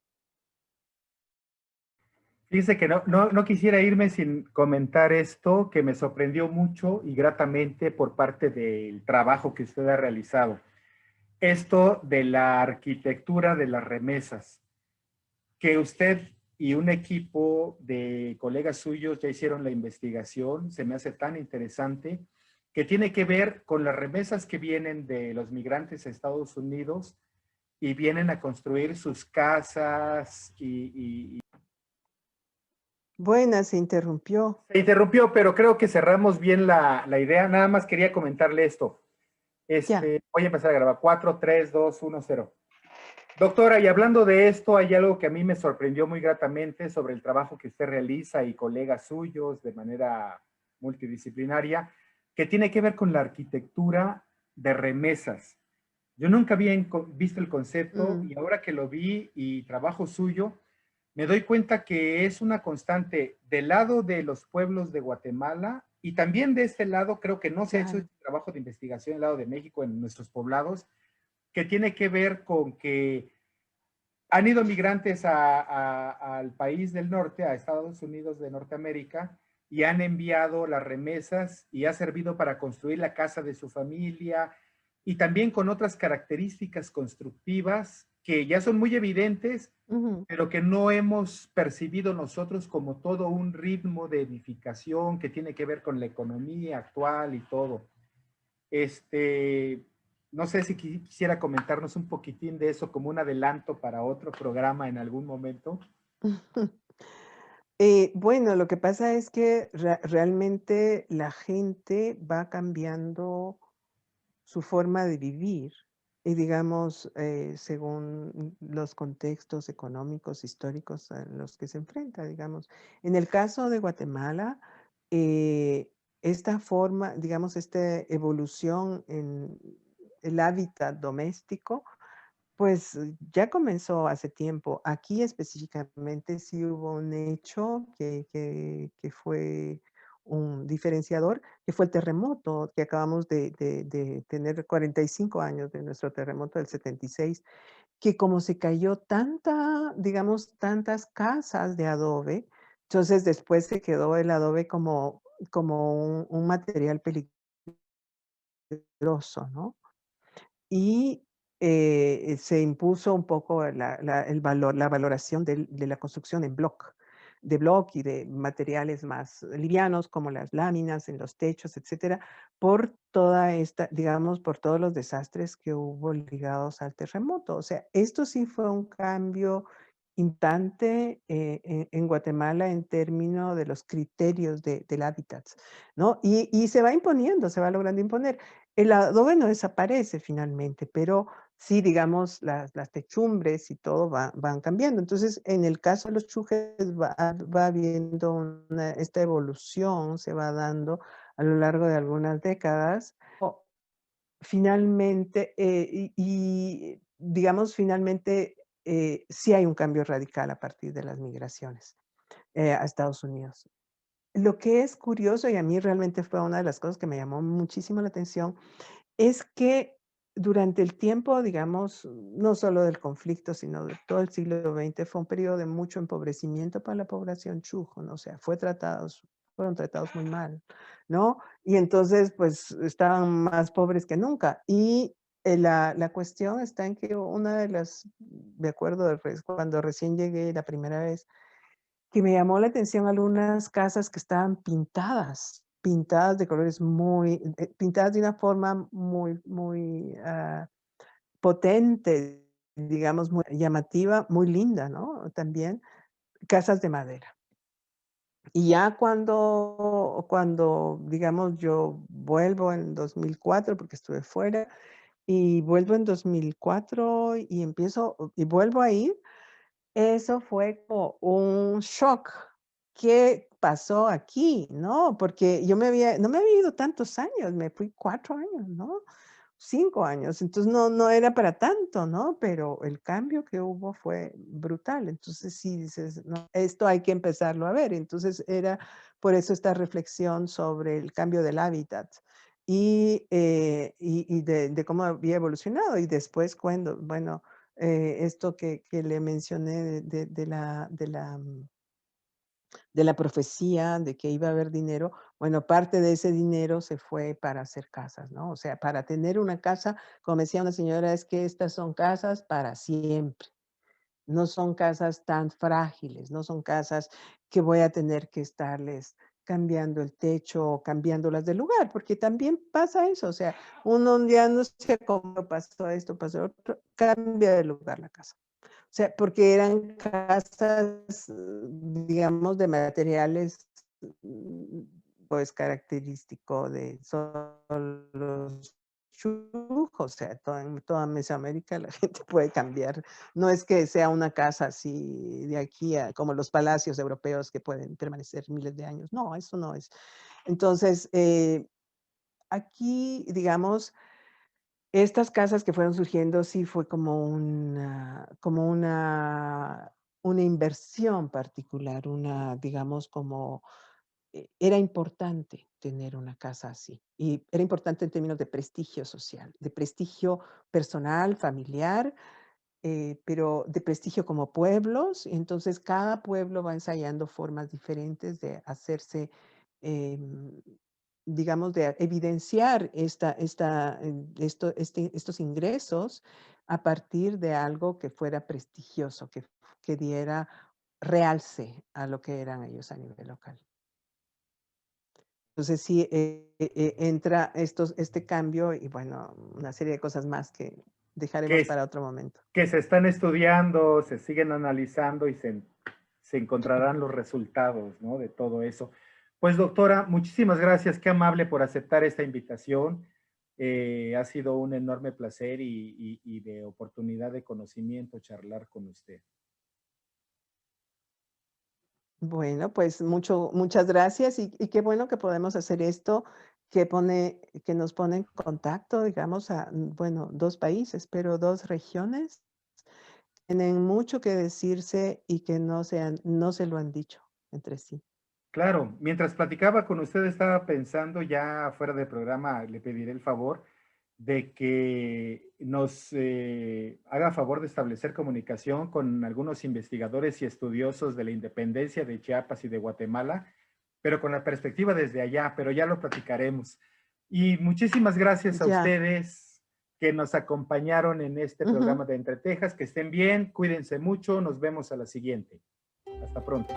Fíjese que no quisiera irme sin comentar esto que me sorprendió mucho y gratamente por parte del trabajo que usted ha realizado. Esto de la arquitectura de las remesas, que usted y un equipo de colegas suyos ya hicieron la investigación, se me hace tan interesante, que tiene que ver con las remesas que vienen de los migrantes a Estados Unidos y vienen a construir sus casas y Buena, se interrumpió. se interrumpió, pero creo que cerramos bien la idea. Nada más quería comentarle esto. Ya. Voy a empezar a grabar. 4, 3, 2, 1, 0. Doctora, y hablando de esto, hay algo que a mí me sorprendió muy gratamente sobre el trabajo que usted realiza y colegas suyos de manera multidisciplinaria, que tiene que ver con la arquitectura de remesas. Yo nunca había visto el concepto Mm, y ahora que lo vi y trabajo suyo, me doy cuenta que es una constante del lado de los pueblos de Guatemala y también de este lado, creo que no se ha hecho claro. este trabajo de investigación del lado de México en nuestros poblados, que tiene que ver con que han ido migrantes al país del norte, a Estados Unidos de Norteamérica, y han enviado las remesas y ha servido para construir la casa de su familia y también con otras características constructivas que ya son muy evidentes, Ujú. pero que no hemos percibido nosotros como todo un ritmo de edificación que tiene que ver con la economía actual y todo. Este, no sé si quisiera comentarnos un poquitín de eso como un adelanto para otro programa en algún momento. Bueno, lo que pasa es que realmente la gente va cambiando su forma de vivir y digamos, según los contextos económicos, históricos a los que se enfrenta, digamos. En el caso de Guatemala, esta forma, digamos, esta evolución en el hábitat doméstico, pues ya comenzó hace tiempo. Aquí específicamente sí hubo un hecho que fue un diferenciador, que fue el terremoto, que acabamos de tener 45 años de nuestro terremoto del 76, que como se cayó tanta, digamos, tantas casas de adobe, entonces después se quedó el adobe como un material peligroso, ¿no? Y, se impuso un poco el valor, la valoración de la construcción en bloc, de bloc y de materiales más livianos, como las láminas en los techos, etcétera, por toda esta, digamos, por todos los desastres que hubo ligados al terremoto. O sea, esto sí fue un cambio importante, en Guatemala en términos de los criterios del hábitat, ¿no? Y se va imponiendo, se va logrando imponer. El adobe no desaparece finalmente, pero sí, digamos, las techumbres y todo van cambiando. Entonces, en el caso de los chujes va habiendo esta evolución, se va dando a lo largo de algunas décadas. Finalmente, digamos, finalmente, sí hay un cambio radical a partir de las migraciones, a Estados Unidos. Lo que es curioso, y a mí realmente fue una de las cosas que me llamó muchísimo la atención, es que durante el tiempo, digamos, no solo del conflicto, sino de todo el siglo XX, fue un periodo de mucho empobrecimiento para la población chujo, ¿no? O sea, fue tratada fueron tratados muy mal, ¿no? Y entonces, pues, estaban más pobres que nunca. Y, la cuestión está en que una de las me acuerdo de cuando recién llegué la primera vez, que me llamó la atención algunas casas que estaban pintadas, pintadas de colores muy pintadas de una forma muy, potente, digamos, muy llamativa, muy linda, ¿no? También casas de madera. Y ya cuando, digamos, yo vuelvo en 2004, porque estuve fuera, y vuelvo en 2004 y vuelvo a ir, eso fue como un shock. ¿Qué pasó aquí?, ¿no? Porque no me había ido tantos años, me fui 4 años, ¿no? 5 años, entonces no era para tanto, ¿no? Pero el cambio que hubo fue brutal. Entonces sí dices: "No, esto hay que empezarlo a ver". Entonces era por eso esta reflexión sobre el cambio del hábitat y de cómo había evolucionado. Y después cuando, bueno, esto que le mencioné de la profecía, de que iba a haber dinero, bueno, parte de ese dinero se fue para hacer casas, ¿no? O sea, para tener una casa, como decía una señora, es que estas son casas para siempre, no son casas tan frágiles, no son casas que voy a tener que estarles cambiando el techo o cambiándolas de lugar, porque también pasa eso, o sea, uno un día no sé cómo pasó esto, pasó otro, cambia de lugar la casa. O sea, porque eran casas, digamos, de materiales, mm, pues, característico de solo los chujos, o sea, en toda Mesoamérica la gente puede cambiar. No es que sea una casa así de aquí a como los palacios europeos que pueden permanecer miles de años. No, eso no es. Entonces, aquí, digamos, estas casas que fueron surgiendo sí fue como una inversión particular, digamos, como, era importante tener una casa así, y era importante en términos de prestigio social, de prestigio personal, familiar, pero de prestigio como pueblos. Entonces, cada pueblo va ensayando formas diferentes de hacerse, em, digamos, de evidenciar estos ingresos a partir de algo que fuera prestigioso, que diera realce a lo que eran ellos a nivel local. Entonces sí, entra este cambio y bueno, una serie de cosas más que Que, dejaremos para otro momento. que se están estudiando, se siguen analizando y se encontrarán los resultados, ¿no? De todo eso. Pues doctora, muchísimas gracias, qué amable por aceptar esta invitación. Ha sido un enorme placer y de oportunidad de conocimiento charlar con usted. Bueno, pues muchas gracias y qué bueno que podemos hacer esto que nos pone en contacto, digamos, bueno, 2 países, pero 2 regiones tienen mucho que decirse y que no se lo han dicho entre sí. Claro, mientras platicaba con usted estaba pensando ya fuera del programa, le pediré el favor de que nos haga favor de establecer comunicación con algunos investigadores y estudiosos de la independencia de Chiapas y de Guatemala, pero con la perspectiva desde allá, pero ya lo platicaremos. Y muchísimas gracias a Ya. ustedes que nos acompañaron en este programa Ujú. de Entre Tejas, que estén bien, cuídense mucho, nos vemos a la siguiente. Hasta pronto.